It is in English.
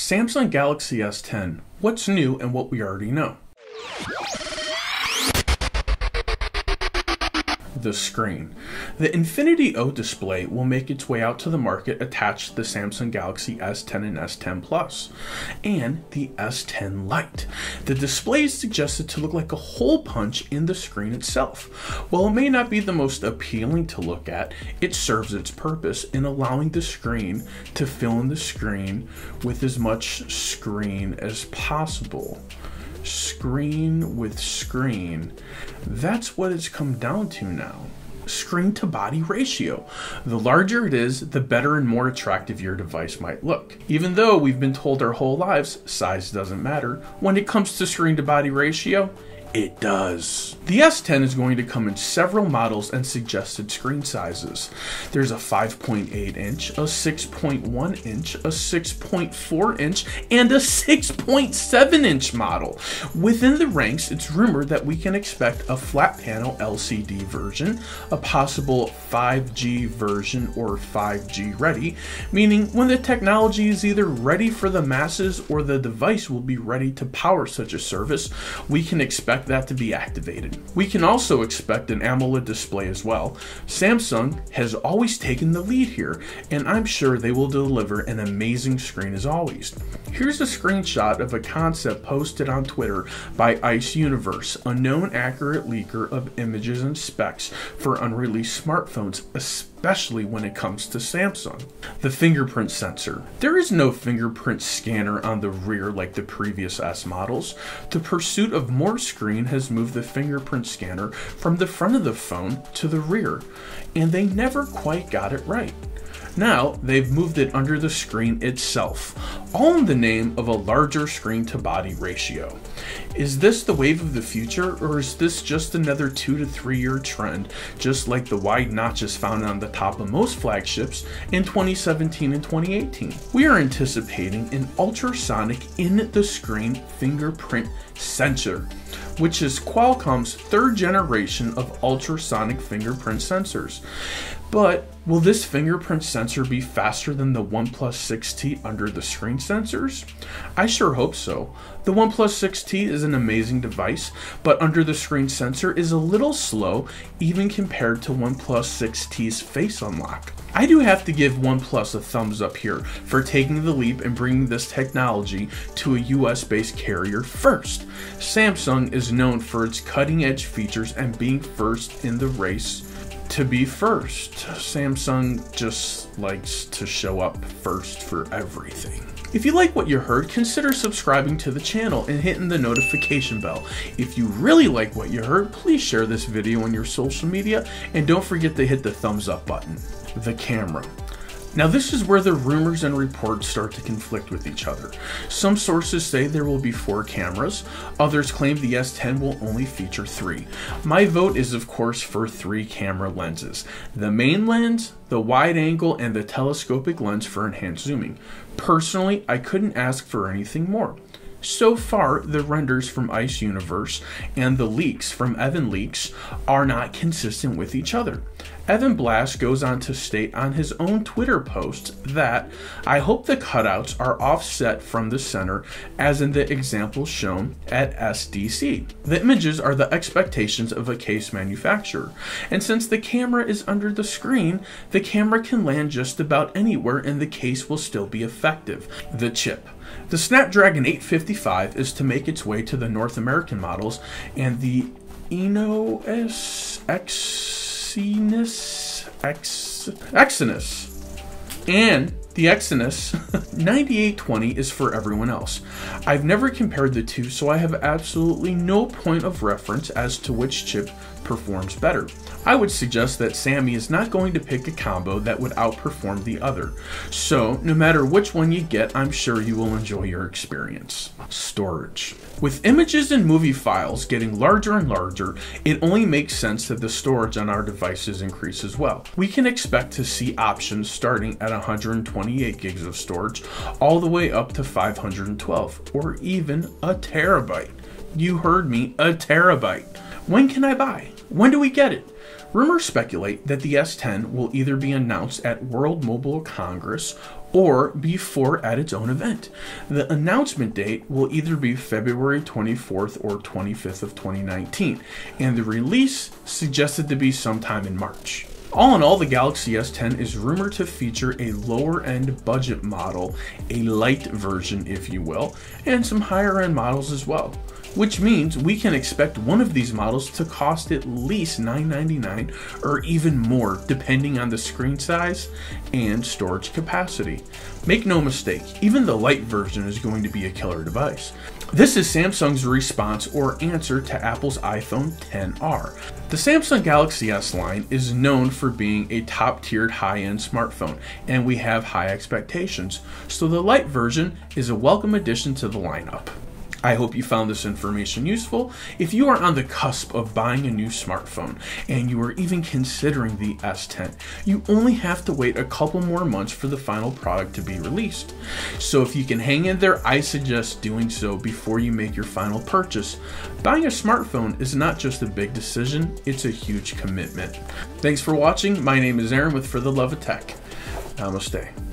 Samsung Galaxy S10. What's new and what we already know? The screen. The Infinity O display will make its way out to the market attached to the Samsung Galaxy S10 and S10 Plus, and the S10 Lite. The display is suggested to look like a hole punch in the screen itself. While it may not be the most appealing to look at, it serves its purpose in allowing the screen to fill in the screen with as much screen as possible. Screen with screen. That's what it's come down to now. Screen to body ratio. The larger it is, the better and more attractive your device might look. Even though we've been told our whole lives size doesn't matter, when it comes to screen to body ratio, it does. The S10 is going to come in several models and suggested screen sizes. There's a 5.8 inch, a 6.1 inch, a 6.4 inch, and a 6.7 inch model. Within the ranks, it's rumored that we can expect a flat panel LCD version, a possible 5G version or 5G ready, meaning when the technology is either ready for the masses or the device will be ready to power such a service, we can expect that to be activated. We can also expect an AMOLED display as well. Samsung has always taken the lead here, and I'm sure they will deliver an amazing screen as always. Here's a screenshot of a concept posted on Twitter by Ice Universe, a known accurate leaker of images and specs for unreleased smartphones, especially when it comes to Samsung. The fingerprint sensor. There is no fingerprint scanner on the rear like the previous S models. The pursuit of more screen has moved the fingerprint scanner from the front of the phone to the rear, and they never quite got it right. Now, they've moved it under the screen itself, all in the name of a larger screen to body ratio. Is this the wave of the future, or is this just another 2 to 3 year trend, just like the wide notches found on the top of most flagships in 2017 and 2018? We are anticipating an ultrasonic in-the-screen fingerprint sensor, which is Qualcomm's third generation of ultrasonic fingerprint sensors. But will this fingerprint sensor be faster than the OnePlus 6T under the screen sensors? I sure hope so. The OnePlus 6T is an amazing device, but under the screen sensor is a little slow even compared to OnePlus 6T's face unlock. I do have to give OnePlus a thumbs up here for taking the leap and bringing this technology to a US-based carrier first. Samsung is known for its cutting-edge features and being first in the race to be first. Samsung just likes to show up first for everything. If you like what you heard, consider subscribing to the channel and hitting the notification bell. If you really like what you heard, please share this video on your social media and don't forget to hit the thumbs up button. The camera. Now this is where the rumors and reports start to conflict with each other. Some sources say there will be 4 cameras, others claim the S10 will only feature 3. My vote is of course for 3 camera lenses. The main lens, the wide angle, and the telescopic lens for enhanced zooming. Personally, I couldn't ask for anything more. So far, the renders from Ice Universe and the leaks from Evan Leaks are not consistent with each other. Evan Blast goes on to state on his own Twitter post that, I hope the cutouts are offset from the center as in the example shown at SDC. The images are the expectations of a case manufacturer, and since the camera is under the screen, the camera can land just about anywhere and the case will still be effective. The chip. The Snapdragon 855 is to make its way to the North American models, and the Exynos and the Exynos 9820 is for everyone else. I've never compared the two, so I have absolutely no point of reference as to which chip performs better. I would suggest that Sammy is not going to pick a combo that would outperform the other. So no matter which one you get, I'm sure you will enjoy your experience. Storage. With images and movie files getting larger and larger, it only makes sense that the storage on our devices increase as well. We can expect to see options starting at 128 gigs of storage all the way up to 512 or even a terabyte. You heard me, a terabyte. When can I buy? When do we get it? Rumors speculate that the S10 will either be announced at World Mobile Congress or before at its own event. The announcement date will either be February 24th or 25th of 2019, and the release suggested to be sometime in March. All in all, the Galaxy S10 is rumored to feature a lower-end budget model, a light version if you will, and some higher-end models as well. Which means we can expect one of these models to cost at least $999 or even more depending on the screen size and storage capacity. Make no mistake, even the light version is going to be a killer device. This is Samsung's response or answer to Apple's iPhone XR. The Samsung Galaxy S line is known for being a top-tiered high-end smartphone, and we have high expectations, so the light version is a welcome addition to the lineup. I hope you found this information useful. If you are on the cusp of buying a new smartphone and you are even considering the S10, you only have to wait a couple more months for the final product to be released. So if you can hang in there, I suggest doing so before you make your final purchase. Buying a smartphone is not just a big decision, it's a huge commitment. Thanks for watching. My name is Aaron with For the Love of Tech. Namaste.